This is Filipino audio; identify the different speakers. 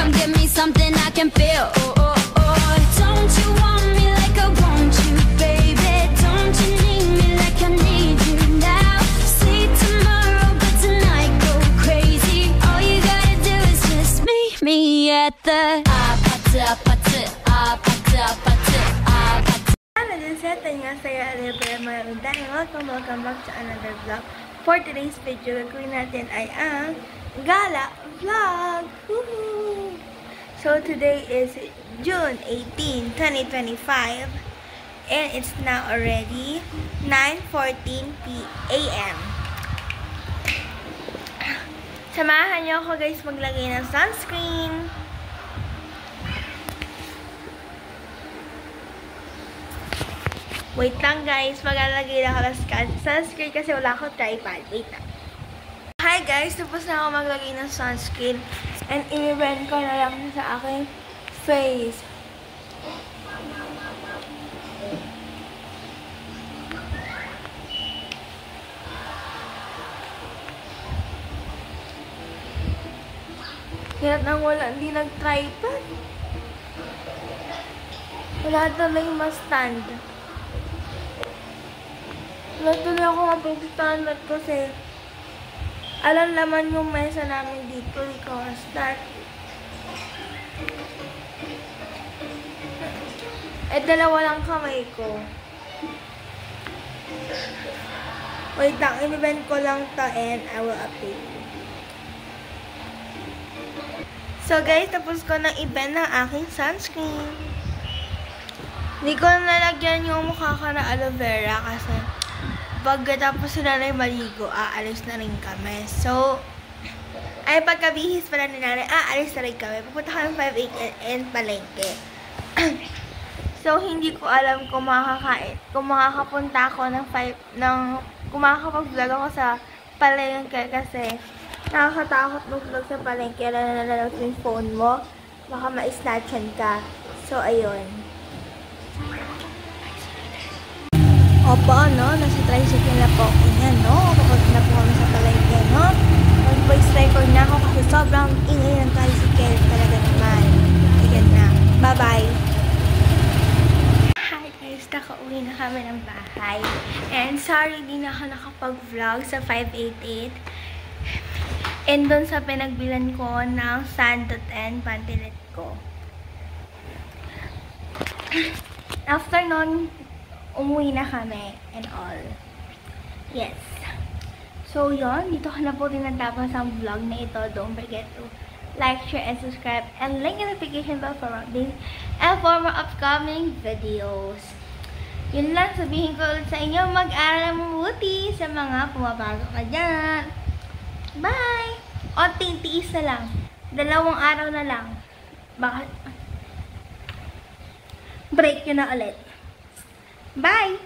Speaker 1: Come give me something I can feel. Oh, oh, oh. Don't you want me like I want you, baby? Don't you need me like I need you now? See tomorrow, but tonight go crazy. All you gotta do is just meet me at the
Speaker 2: Setting nga saya welcome back to another vlog. For today's video, gagawin natin ay ang gala vlog. Woohoo! So today is June 18, 2025 and it's now already 9:14 a.m. Samahan niyo ako guys maglagay ng sunscreen. Wait lang guys, maglalagay lang ako ng sunscreen kasi wala akong tripod. Wait lang. Hi guys, tapos na ako maglagay ng sunscreen and i-blend ko na lang sa aking face. Hirap nang wala, hindi nag-tripod. Wala tuloy ma-stand. Wala tuloy ako mapag-stand kasi alam naman yung mesa namin dito. Because that dalawa lang kamay ko. Wait lang, i-bend ko lang to and I will update you. So guys, tapos ko na i-bend ang aking sunscreen. Hindi ko nalagyan yung mukha ko na aloe vera kasi pagkatapos sila na maligo, aalis na rin kami. So, ay pagkabihis pala ni nanay, aalis na rin kami. Pupunta kami 5-8 and palengke. So, hindi ko alam kung makakapunta ako kung makakapag-vlog ako sa palengke kasi nakakatakot mag-vlog sa palengke. Nalalala yung phone mo. Baka ma-snatchan ka. So, ayun. Opo, no? Nasa tricycle na po ako yan, no? Papunta na po kami sa palengke, no? Mag-voice record na ako kasi sobrang ingay ng tricycle. Talaga naman. Ayan na. Bye-bye! Hi guys! Nakauwi na kami ng bahay. And sorry, di na ako nakapag-vlog sa 588. And doon sa pinagbilan ko ng sandot and pantilet ko. After nun, umuwi na kami and all. Yes. So, yun. Dito ka na po tinatapos ang vlog na ito. Don't forget to like, share, and subscribe. And link notification bell for updates and for more upcoming videos. Yun lang. Sabihin ko ulit sa inyo, mag-aral ng mabuti sa mga pumabago ka dyan. Bye! Onting tiis na lang. 2 araw na lang. Bakit? Break yun na ulit. Bye!